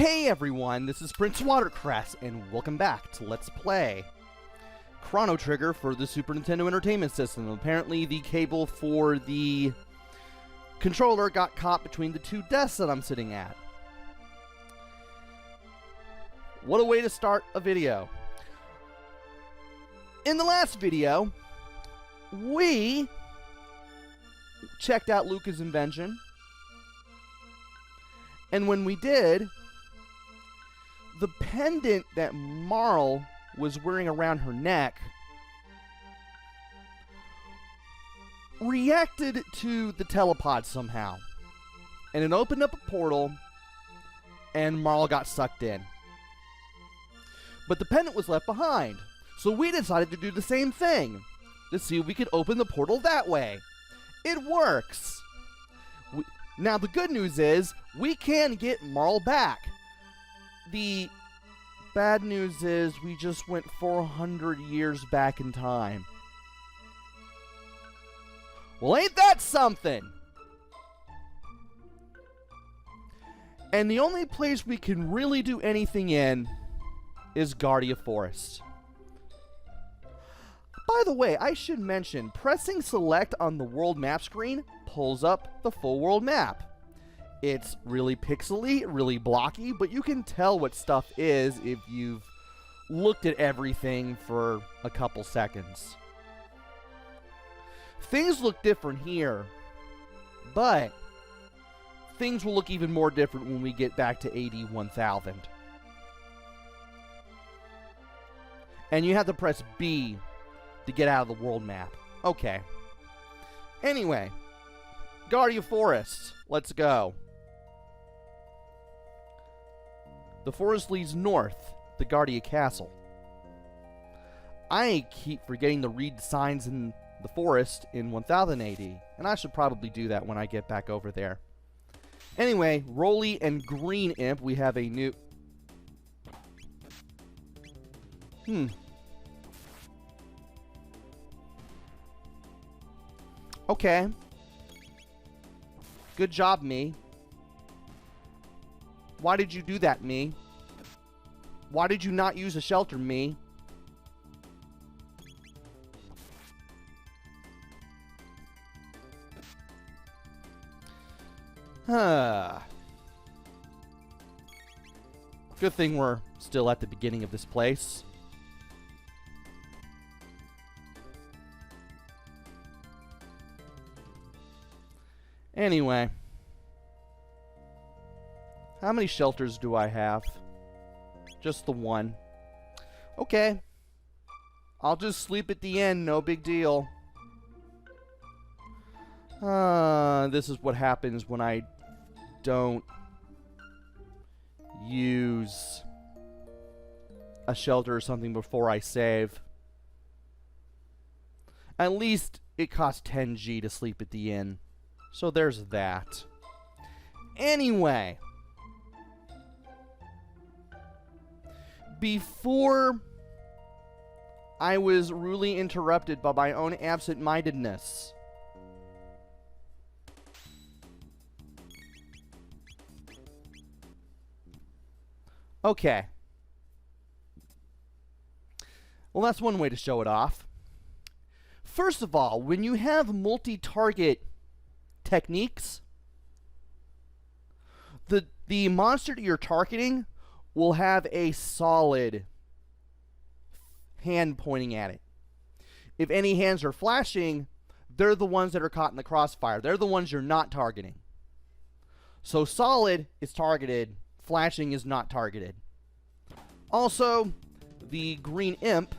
Hey everyone, this is PrinceWatercress, and welcome back to Let's Play Chrono Trigger for the Super Nintendo Entertainment System. Apparently the cable for the controller got caught between the two desks that I'm sitting at. What a way to start a video. In the last video, we checked out Luca's invention, and when we did, the pendant that Marle was wearing around her neck reacted to the telepod somehow. And it opened up a portal, and Marle got sucked in. But the pendant was left behind, so we decided to do the same thing, to see if we could open the portal that way. It works! Now the good news is, we can get Marle back. The bad news is we just went 400 years back in time. Well, ain't that something? And the only place we can really do anything in is Guardia Forest. By the way, I should mention, pressing select on the world map screen pulls up the full world map. It's really pixely, really blocky, but you can tell what stuff is if you've looked at everything for a couple seconds. Things look different here, but things will look even more different when we get back to AD 1000. And you have to press B to get out of the world map. Okay. Anyway, Guardia Forest, let's go. The forest leads north, the Guardia Castle. I keep forgetting to read the signs in the forest in 1000 AD, and I should probably do that when I get back over there. Anyway, Roly and Green Imp, we have a new... Okay. Good job, me. Why did you do that, me? Why did you not use a shelter, me? Good thing we're still at the beginning of this place. Anyway. How many shelters do I have? Just the one. Okay. I'll just sleep at the end, no big deal. This is what happens when I don't use a shelter or something before I save. At least it costs 10G to sleep at the inn. So there's that. Anyway. Before I was rudely interrupted by my own absent-mindedness. Okay. Well, that's one way to show it off. First of all, when you have multi-target techniques, the monster that you're targeting will have a solid hand pointing at it. If any hands are flashing, they're the ones that are caught in the crossfire. They're the ones you're not targeting. So solid is targeted, flashing is not targeted. Also, the Green Imp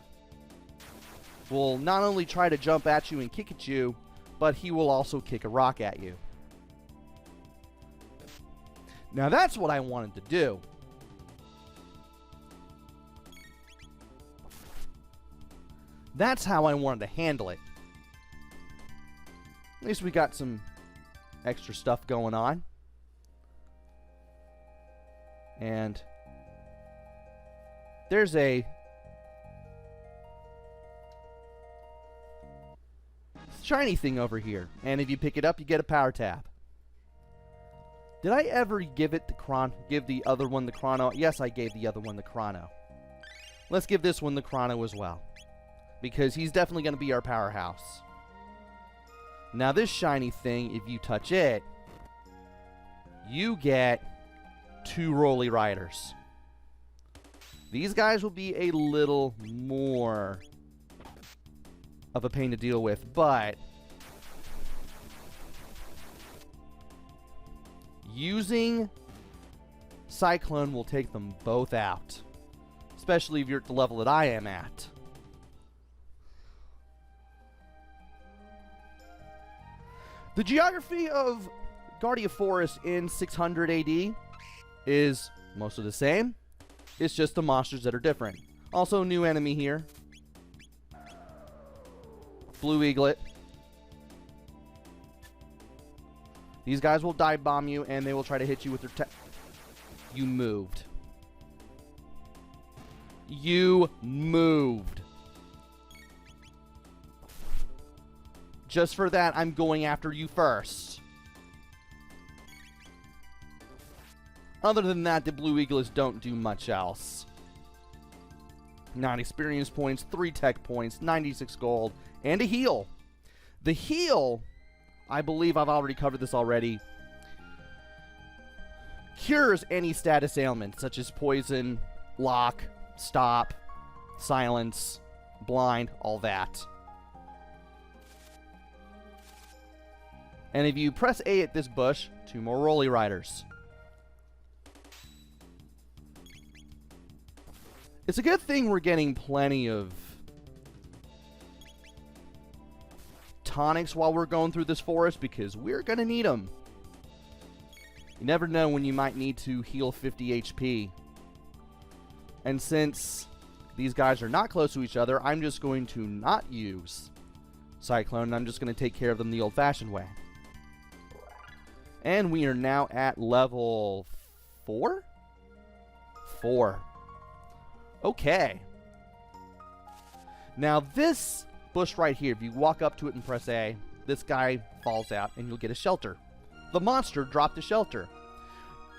will not only try to jump at you and kick at you, but he will also kick a rock at you. Now that's what I wanted to do. That's how I wanted to handle it. At least we got some extra stuff going on. And there's a shiny thing over here. And if you pick it up, you get a power tab. Did I ever give the other one the Chrono? Yes, I gave the other one the Chrono. Let's give this one the Chrono as well, because he's definitely going to be our powerhouse. Now this shiny thing, if you touch it, you get 2 Roly Riders. These guys will be a little more of a pain to deal with, but using Cyclone will take them both out, especially if you're at the level that I am at. The geography of Guardia Forest in 600 AD is most of the same. It's just the monsters that are different. Also, new enemy here. Blue Eaglet. These guys will dive bomb you, and they will try to hit you with their You moved. You moved. Just for that, I'm going after you first. Other than that, the Blue Eaglets don't do much else. 9 experience points, 3 tech points, 96 gold, and a heal. The heal, I believe I've already covered this already, cures any status ailment, such as poison, lock, stop, silence, blind, all that. And if you press A at this bush, 2 more Roly Riders. It's a good thing we're getting plenty of tonics while we're going through this forest, because we're going to need them. You never know when you might need to heal 50 HP. And since these guys are not close to each other, I'm just going to not use Cyclone, and I'm just going to take care of them the old-fashioned way. And we are now at level 4? 4. Okay. Now this bush right here, if you walk up to it and press A, this guy falls out and you'll get a shelter. The monster dropped a shelter.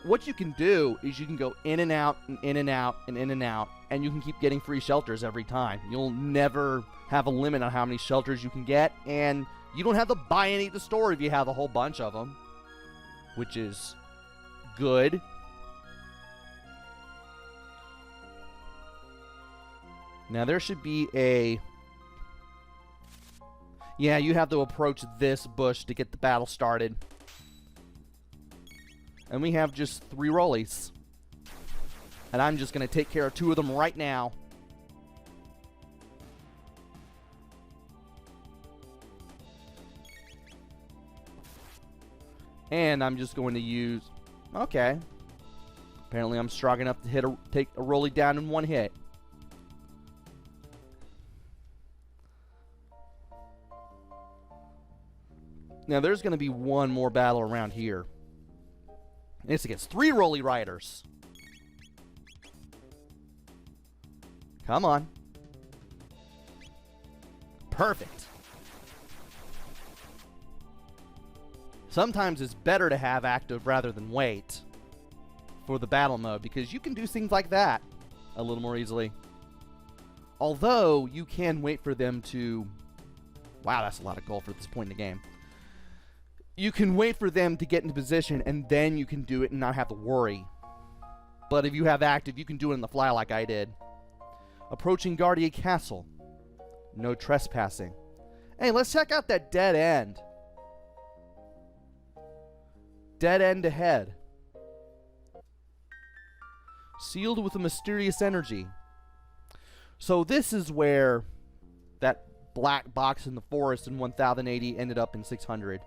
What you can do is you can go in and out and in and out and in and out, and you can keep getting free shelters every time. You'll never have a limit on how many shelters you can get, and you don't have to buy any at the store if you have a whole bunch of them, which is good. Now there should be a... Yeah, you have to approach this bush to get the battle started. And we have just 3 rollies. And I'm just going to take care of 2 of them right now. And I'm just going to use... Okay. Apparently I'm strong enough to take a rolly down in 1 hit. Now there's going to be 1 more battle around here. It's against 3 Roly Riders. Come on. Perfect. Sometimes it's better to have active rather than wait for the battle mode, because you can do things like that a little more easily. Although, you can wait for them to... Wow, that's a lot of gold for this point in the game. You can wait for them to get into position, and then you can do it and not have to worry. But if you have active, you can do it on the fly like I did. Approaching Guardia Castle. No trespassing. Hey, let's check out that dead end. Dead end ahead. Sealed with a mysterious energy. So this is where that black box in the forest in 1080 ended up in 600.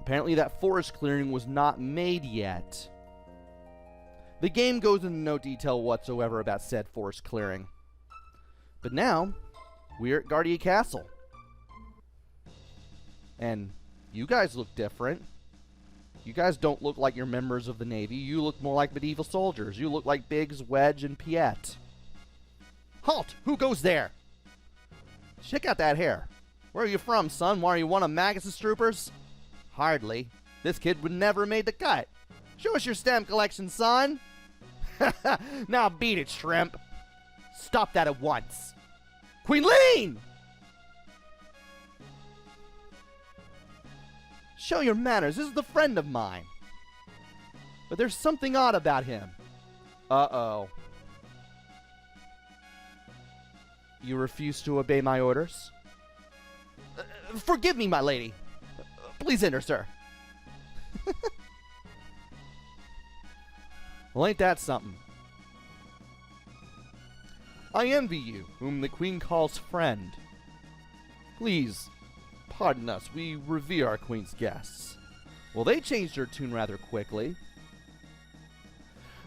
Apparently that forest clearing was not made yet. The game goes into no detail whatsoever about said forest clearing. But now, we're at Guardia Castle. And you guys look different. You guys don't look like you're members of the Navy. You look more like medieval soldiers. You look like Biggs, Wedge, and Piet. Halt! Who goes there? Check out that hair. Where are you from, son? Why, are you one of Magus's troopers? Hardly. This kid would never have made the cut. Show us your stamp collection, son. Now beat it, shrimp. Stop that at once. Queen Lean! Show your manners. This is the friend of mine. But there's something odd about him. Uh-oh. You refuse to obey my orders? Forgive me, my lady. Please enter, sir. Well, ain't that something? I envy you, whom the queen calls friend. Please, pardon us, we revere our queen's guests. Well, they changed their tune rather quickly.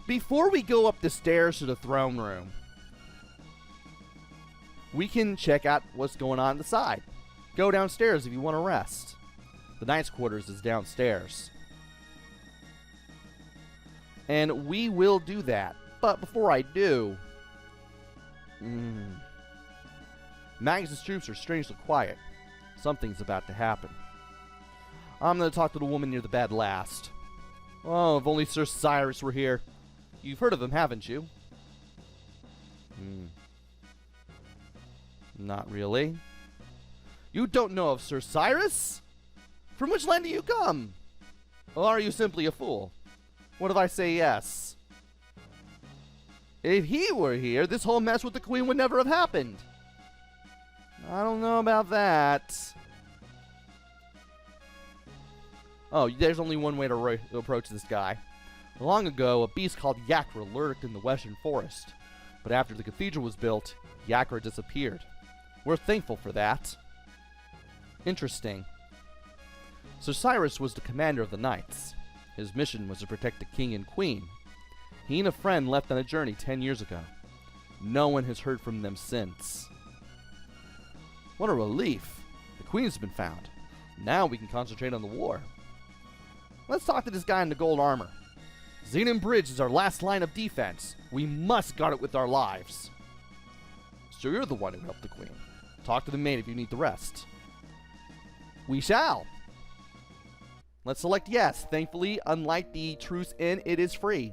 Before we go up the stairs to the throne room, we can check out what's going on the side. Go downstairs if you want to rest. The knight's quarters is downstairs. And we will do that. But before I do... Magnus's troops are strangely quiet. Something's about to happen. I'm going to talk to the woman near the bed last. Oh, if only Sir Cyrus were here. You've heard of him, haven't you? Not really. You don't know of Sir Cyrus? From which land do you come? Or are you simply a fool? What if I say yes? If he were here, this whole mess with the queen would never have happened. I don't know about that. Oh, there's only one way to approach this guy. Long ago, a beast called Yakra lurked in the western forest. But after the cathedral was built, Yakra disappeared. We're thankful for that. Interesting. Sir Cyrus was the commander of the knights. His mission was to protect the king and queen. He and a friend left on a journey 10 years ago. No one has heard from them since. What a relief. The queen's been found. Now we can concentrate on the war. Let's talk to this guy in the gold armor. Xenon Bridge is our last line of defense. We must guard it with our lives. So you're the one who helped the queen. Talk to the maid if you need the rest. We shall. Let's select yes. Thankfully, unlike the Truce Inn, it is free.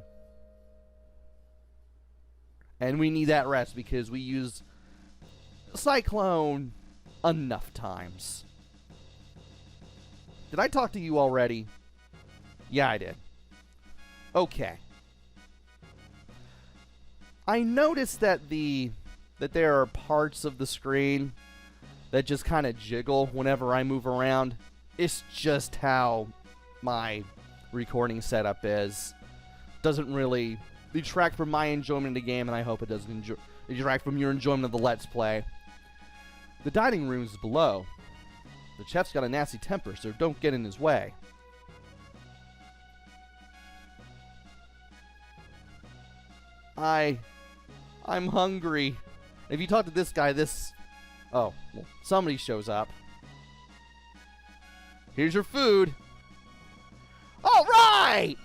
And we need that rest because we use Cyclone enough times. Did I talk to you already? Yeah, I did. Okay. I noticed that there are parts of the screen that just kind of jiggle whenever I move around. It's just how my recording setup is. Doesn't really detract from my enjoyment of the game, and I hope it doesn't detract from your enjoyment of the Let's Play. The dining room is below. The chef's got a nasty temper, so don't get in his way. I'm hungry. If you talk to this guy, oh, well, somebody shows up. Here's your food. All right!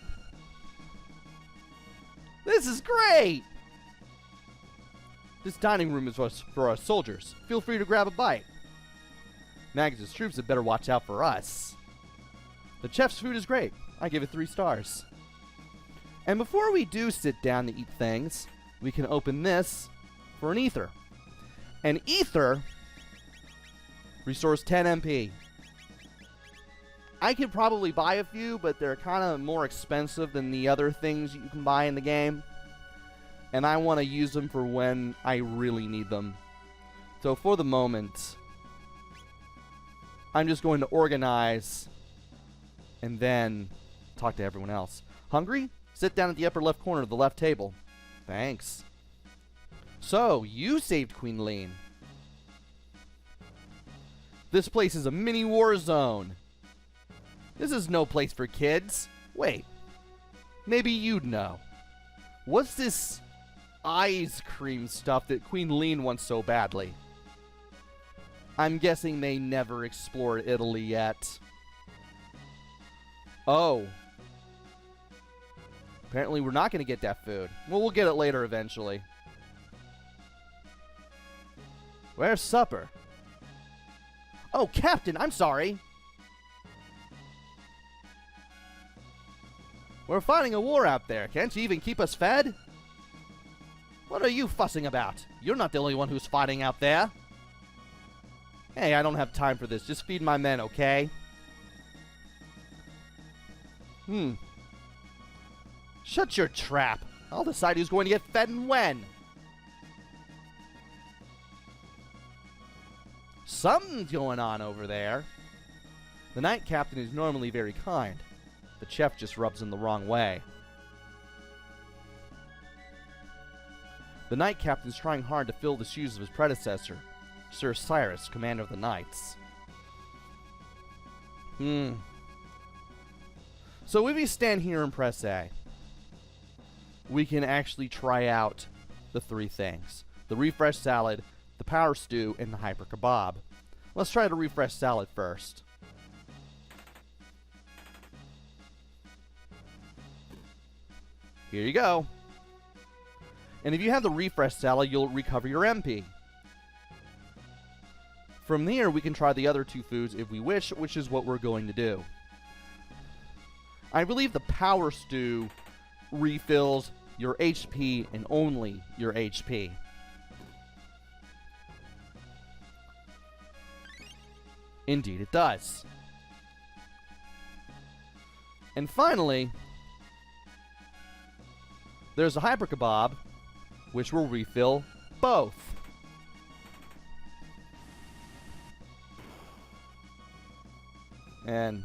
This is great! This dining room is for our soldiers. Feel free to grab a bite. Magnus's troops had better watch out for us. The chef's food is great. I give it 3 stars. And before we do sit down to eat things, we can open this for an ether. An ether restores 10 MP. I could probably buy a few, but they're kind of more expensive than the other things you can buy in the game. And I want to use them for when I really need them. So for the moment, I'm just going to organize and then talk to everyone else. Hungry? Sit down at the upper left corner of the left table. Thanks. So, you saved Queen Lean. This place is a mini war zone. This is no place for kids. Wait. Maybe you'd know. What's this ice cream stuff that Queen Lean wants so badly? I'm guessing they never explored Italy yet. Oh. Apparently we're not going to get that food. Well, we'll get it later eventually. Where's supper? Oh, Captain, I'm sorry. We're fighting a war out there. Can't you even keep us fed? What are you fussing about? You're not the only one who's fighting out there. Hey, I don't have time for this. Just feed my men, okay? Shut your trap. I'll decide who's going to get fed and when. Something's going on over there. The knight captain is normally very kind. The chef just rubs him the wrong way. The knight captain's trying hard to fill the shoes of his predecessor, Sir Cyrus, commander of the knights. So if we stand here and press A, we can actually try out the three things. The refresh salad, the power stew, and the hyper kebab. Let's try the refresh salad first. Here you go. And if you have the refresh salad, you'll recover your MP. From there, we can try the other two foods if we wish, which is what we're going to do. I believe the power stew refills your HP and only your HP. Indeed, it does. And finally, there's a hyper kebab, which will refill both. And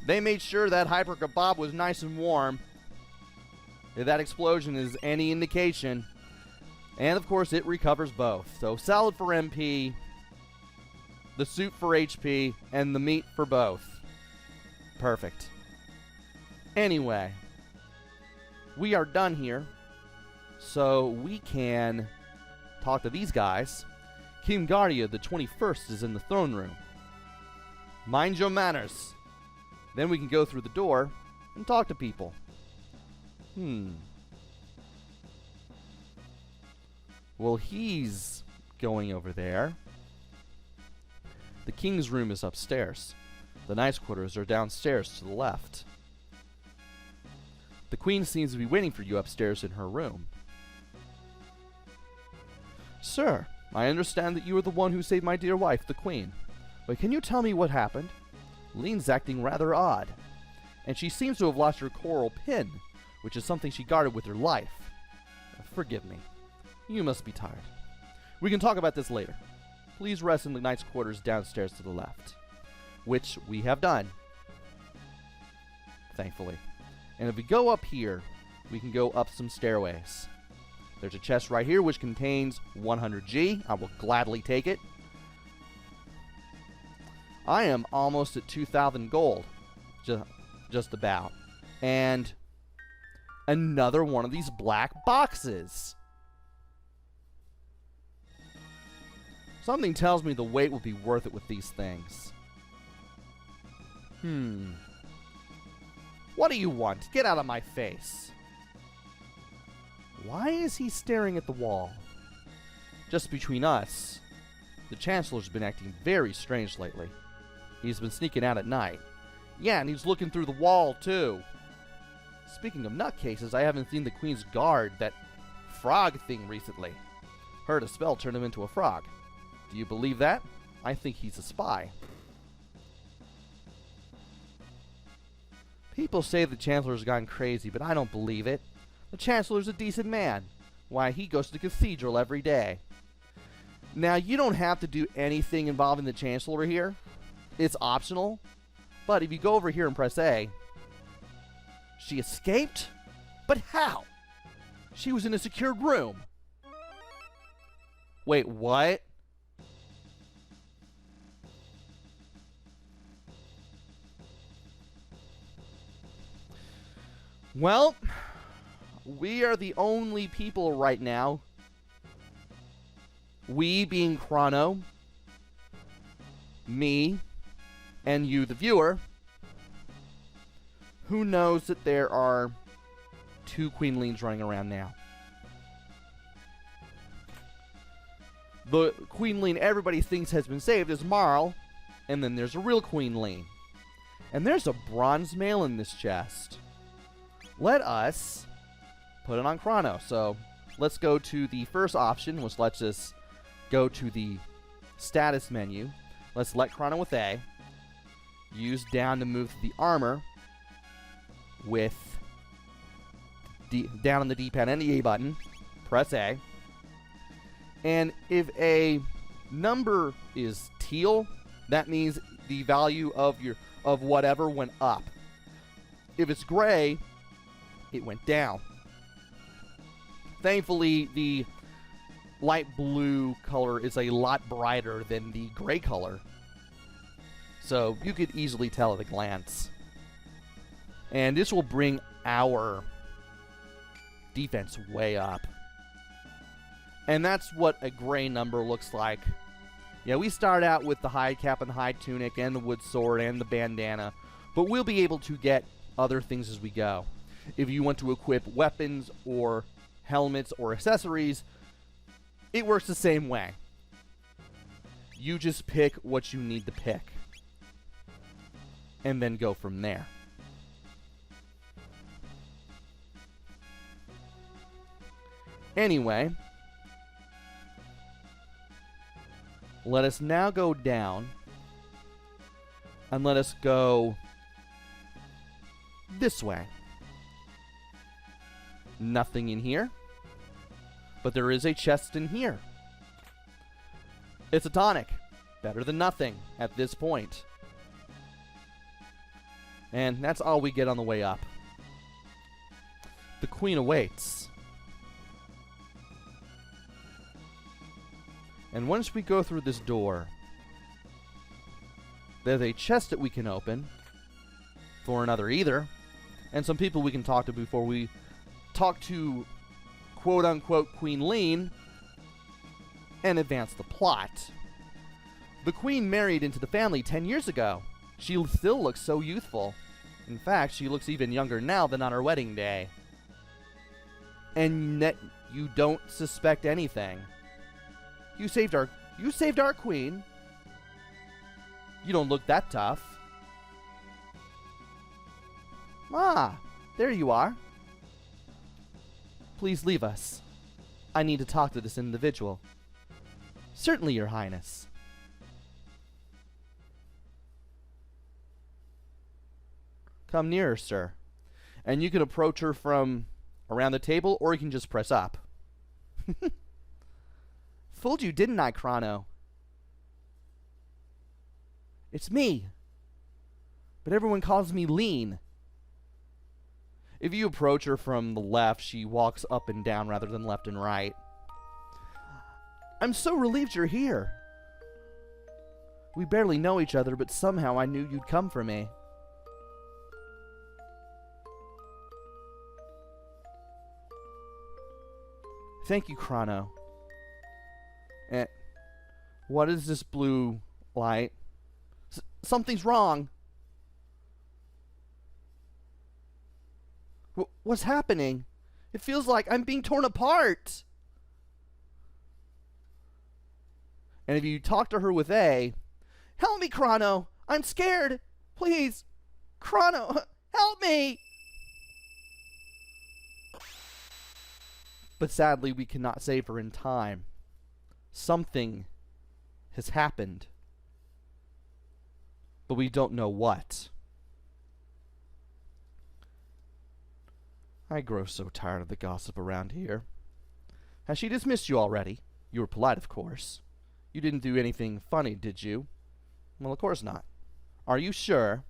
they made sure that hyper kebab was nice and warm. If that explosion is any indication. And of course, it recovers both. So salad for MP, the soup for HP, and the meat for both. Perfect. Anyway, we are done here. So we can talk to these guys. King Guardia the 21st is in the throne room. Mind your manners. Then we can go through the door and talk to people. Well, he's going over there. The king's room is upstairs. The knight's quarters are downstairs to the left. The queen seems to be waiting for you upstairs in her room. Sir, I understand that you are the one who saved my dear wife, the queen. But can you tell me what happened? Lean's acting rather odd, and she seems to have lost her coral pin, which is something she guarded with her life. Forgive me. You must be tired. We can talk about this later. Please rest in the knight's quarters downstairs to the left, which we have done, thankfully. And if we go up here, we can go up some stairways. There's a chest right here which contains 100G. I will gladly take it. I am almost at 2,000 gold. Just about. And another one of these black boxes. Something tells me the wait will be worth it with these things. What do you want? Get out of my face. Why is he staring at the wall? Just between us, the Chancellor's been acting very strange lately. He's been sneaking out at night. Yeah, and he's looking through the wall, too. Speaking of nutcases, I haven't seen the Queen's Guard, that frog thing, recently. Heard a spell turned him into a frog. Do you believe that? I think he's a spy. People say the Chancellor's gone crazy, but I don't believe it. The Chancellor's a decent man. Why, he goes to the cathedral every day. Now, you don't have to do anything involving the Chancellor here. It's optional. But if you go over here and press A, she escaped? But how? She was in a secured room. Wait, what? Well, we are the only people right now, we being Chrono, me, and you, the viewer, who knows that there are 2 Queenlings running around now. The Queenling everybody thinks has been saved is Marl, and then there's a real Queenling. And there's a bronze mail in this chest. let us put it on Chrono. So let's go to the first option, which lets us go to the status menu. Let's select Chrono with A. Use down to move to the armor with down on the D-pad and the A button. Press A. And if a number is teal, that means the value of whatever went up. If it's gray, it went down. Thankfully, the light blue color is a lot brighter than the gray color, so you could easily tell at a glance. And this will bring our defense way up. And that's what a gray number looks like. Yeah, we start out with the hide cap and the hide tunic and the wood sword and the bandana, but we'll be able to get other things as we go. If you want to equip weapons or helmets or accessories, it works the same way. You just pick what you need to pick and then go from there. Anyway, let us now go down and let us go this way. Nothing in here, but there is a chest in here. It's a tonic. Better than nothing at this point. And that's all we get on the way up. The Queen awaits. And once we go through this door, there's a chest that we can open for another either, and some people we can talk to before we talk to quote-unquote Queen Lean and advance the plot. The Queen married into the family 10 years ago. She still looks so youthful. In fact, she looks even younger now than on her wedding day. And yet you don't suspect anything. You saved our queen. You don't look that tough. Ah, there you are. Please leave us. I need to talk to this individual. Certainly, Your Highness. Come nearer, sir. And you can approach her from around the table, or you can just press up. Fooled you, didn't I, Chrono? It's me. But everyone calls me Lean. If you approach her from the left, she walks up and down rather than left and right. I'm so relieved you're here. We barely know each other, but somehow I knew you'd come for me. Thank you, Chrono. What is this blue light? Something's wrong. What's happening? It feels like I'm being torn apart. And if you talk to her with A, help me, Chrono. I'm scared. Please. Chrono, help me. But sadly, we cannot save her in time. Something has happened. But we don't know what. I grow so tired of the gossip around here. Has she dismissed you already? You were polite, of course. You didn't do anything funny, did you? Well, of course not. Are you sure?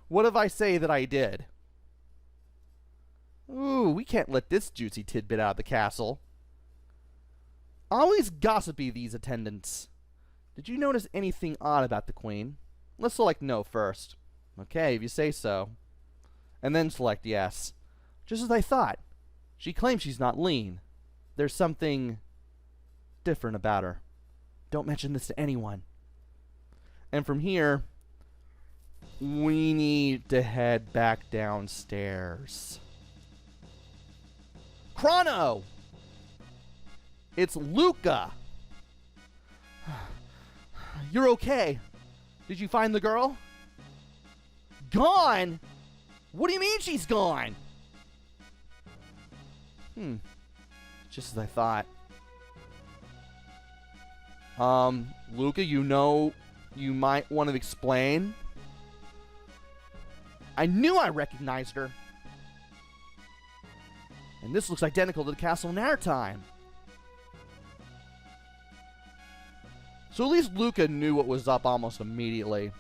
What if I say that I did? Ooh, we can't let this juicy tidbit out of the castle. Always gossipy, these attendants. Did you notice anything odd about the Queen? Let's select no first. Okay, if you say so. And then select yes. Just as I thought. She claims she's not Lean. There's something different about her. Don't mention this to anyone. And from here, we need to head back downstairs. Chrono! It's Luca! You're okay. Did you find the girl? Gone? What do you mean she's gone? Just as I thought. Luca, you might want to explain. I knew I recognized her. And this looks identical to the castle in our time. So at least Luca knew what was up almost immediately.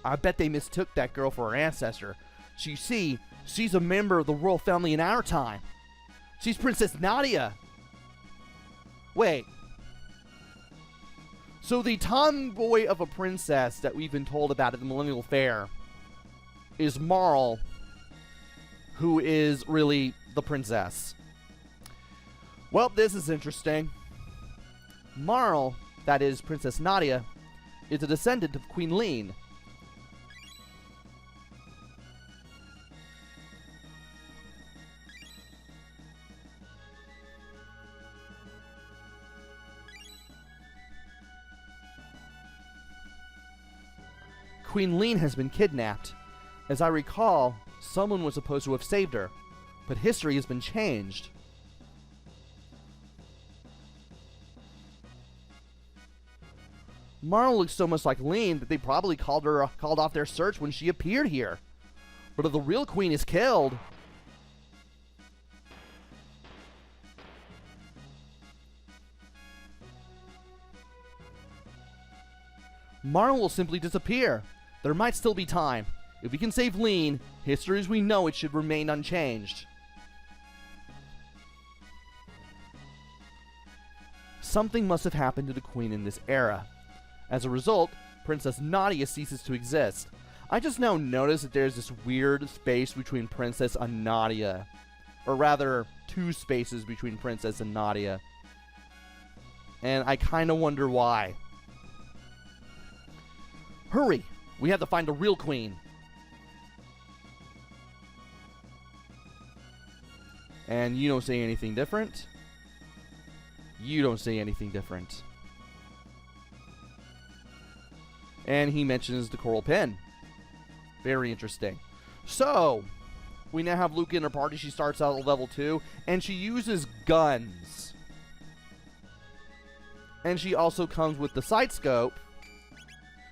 I bet they mistook that girl for her ancestor. So you see, she's a member of the royal family in our time. She's Princess Nadia. Wait. So the tomboy of a princess that we've been told about at the Millennial Fair is Marl, who is really the princess. Well, this is interesting. Marl, that is Princess Nadia, is a descendant of Queen Leene. Queen Leene has been kidnapped. As I recall, someone was supposed to have saved her, but history has been changed. Marl looks so much like Leene that they probably called off their search when she appeared here. But if the real queen is killed, Marl will simply disappear. There might still be time. If we can save Leene, history as we know it should remain unchanged. Something must have happened to the queen in this era. As a result, Princess Nadia ceases to exist. I just now noticed that there's this weird space between Princess and Nadia. Or rather, 2 spaces between Princess and Nadia. And I kind of wonder why. Hurry! We have to find the real queen. And you don't say anything different. You don't say anything different. And he mentions the coral pin. Very interesting. So, we now have Luca in her party. She starts out at level 2, and she uses guns. And she also comes with the sight scope,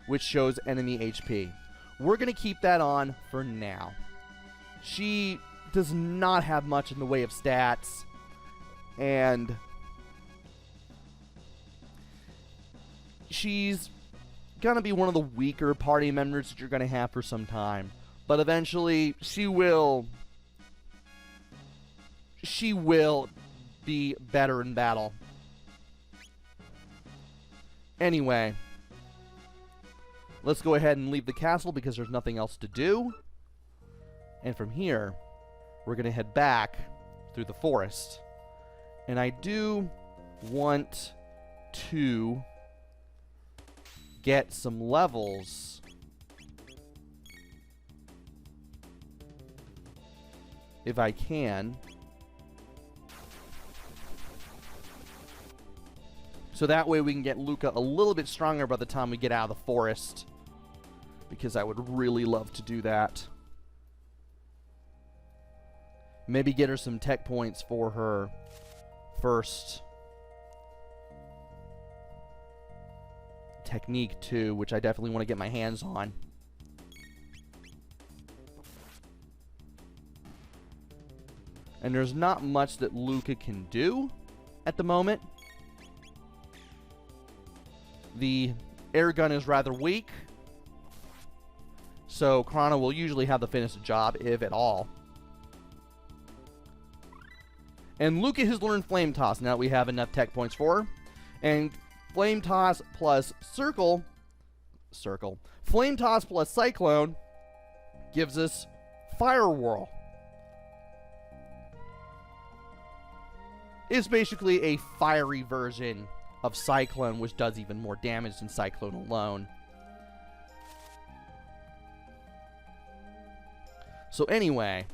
which shows enemy HP. We're going to keep that on for now. She does not have much in the way of stats, and she's going to be one of the weaker party members that you're going to have for some time. But eventually, she will be better in battle. Anyway, let's go ahead and leave the castle because there's nothing else to do. And from here, we're going to head back through the forest. And I do want to get some levels. If I can. So that way we can get Luca a little bit stronger by the time we get out of the forest. Because I would really love to do that. Maybe get her some tech points for her first technique too, which I definitely want to get my hands on. And there's not much that Luca can do at the moment. The air gun is rather weak, so Chrono will usually have to finish the job, if at all. And Luca has learned Flame Toss now that we have enough tech points for her. And Flame Toss plus Circle. Flame Toss plus Cyclone gives us Fire Whirl. It's basically a fiery version of Cyclone, which does even more damage than Cyclone alone. So anyway,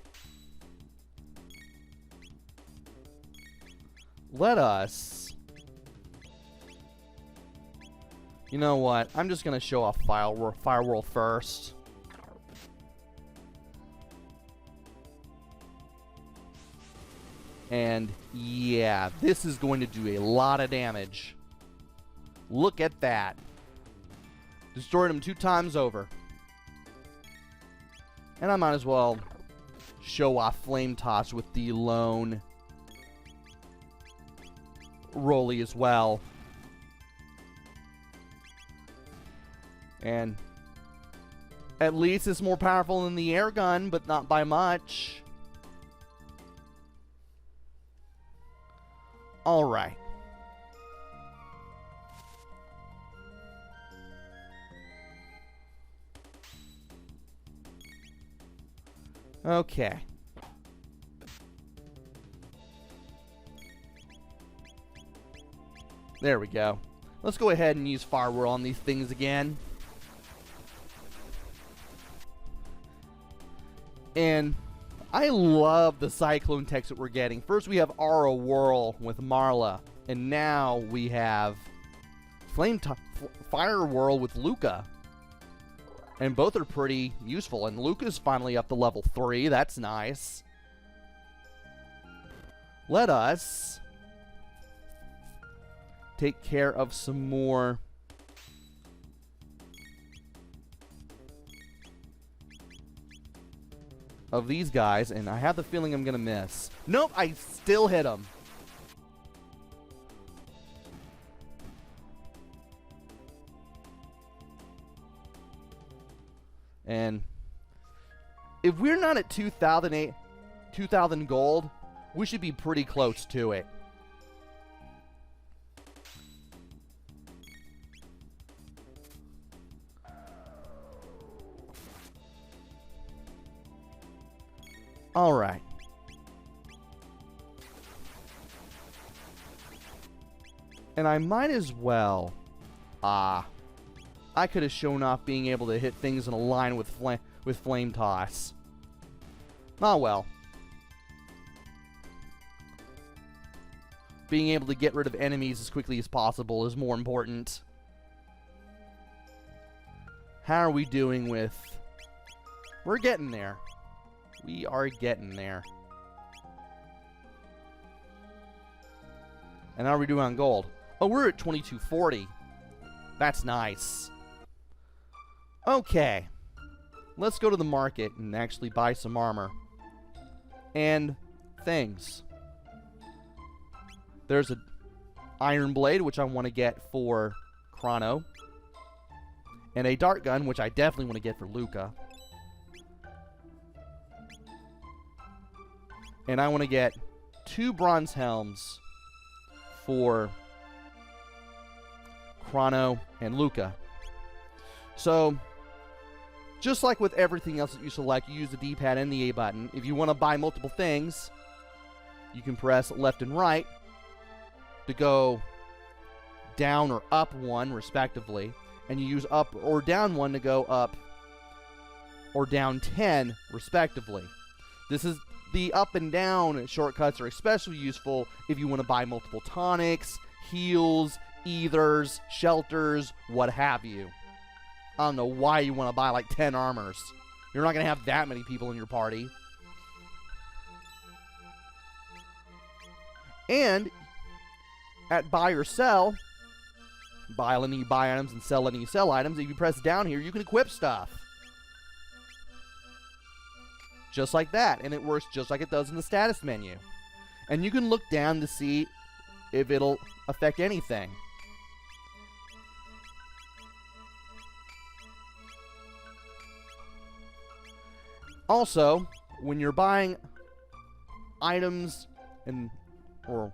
let us... You know what? I'm just going to show off Fire Whirl first. And yeah, this is going to do a lot of damage. Look at that. Destroyed him 2 times over. And I might as well show off Flame Toss with the lone Rolly as well. And at least it's more powerful than the air gun, but not by much. Alright. Okay. There we go. Let's go ahead and use Fire Whirl on these things again. And I love the Cyclone text that we're getting. First we have Aura Whirl with Marla. And now we have Fire Whirl with Luca. And both are pretty useful. And Luca's finally up to level 3. That's nice. Let us take care of some more of these guys. And I have the feeling I'm going to miss. Nope, I still hit him. And if we're not at 2,000 gold, we should be pretty close to it. All right. And I might as well. I could have shown off being able to hit things in a line with Flame Toss. Oh well. Being able to get rid of enemies as quickly as possible is more important. How are we doing with... We're getting there. We are getting there. And how are we doing on gold? Oh, we're at 2240. That's nice. Okay. Let's go to the market and actually buy some armor. And things. There's an Iron Blade, which I want to get for Chrono. And a Dart Gun, which I definitely want to get for Luca. And I want to get 2 Bronze Helms for Chrono and Luca. So, just like with everything else that you select, you use the D-pad and the A button. If you want to buy multiple things, you can press left and right to go down or up 1, respectively. And you use up or down 1 to go up or down 10, respectively. This is the up and down shortcuts are especially useful if you want to buy multiple tonics, heals, ethers, shelters, what have you. I don't know why you want to buy like 10 armors. You're not going to have that many people in your party. And at buy or sell, buy letting you buy items and sell letting you sell items. If you press down here, you can equip stuff. Just like that. And it works just like it does in the status menu. And you can look down to see if it'll affect anything. Also, when you're buying items and or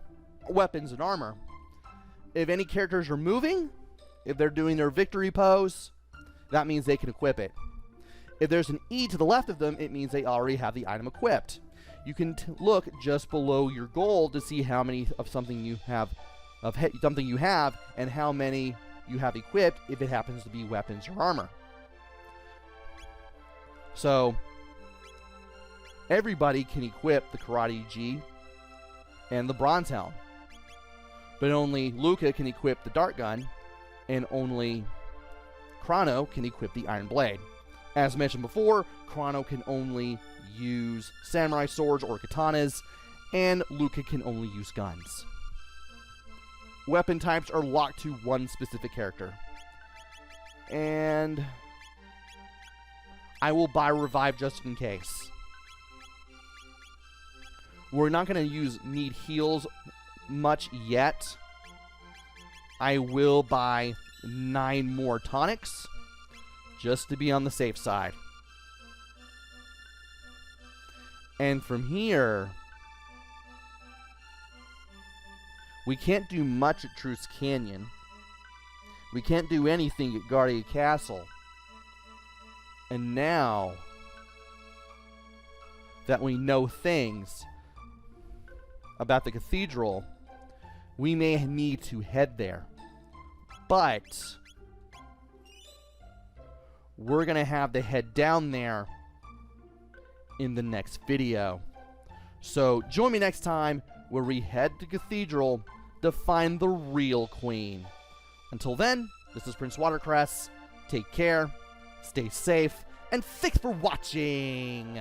weapons and armor, if any characters are moving, if they're doing their victory pose, that means they can equip it. If there's an E to the left of them, it means they already have the item equipped. You can look just below your gold to see how many of something you have, and how many you have equipped if it happens to be weapons or armor. So everybody can equip the Karate G and the Bronze Helm. But only Luca can equip the Dart Gun, and only Chrono can equip the Iron Blade. As mentioned before, Chrono can only use samurai swords or katanas, and Luca can only use guns. Weapon types are locked to one specific character. And I will buy Revive just in case. We're not going to need heals much yet. I will buy 9 more tonics just to be on the safe side. And from here, we can't do much at Truce Canyon. We can't do anything at Guardia Castle. And now that we know things about the cathedral, we may need to head there. But we're going to have to head down there in the next video. So join me next time where we head to Cathedral to find the real queen. Until then, this is PrinceWatercress. Take care, stay safe, and thanks for watching!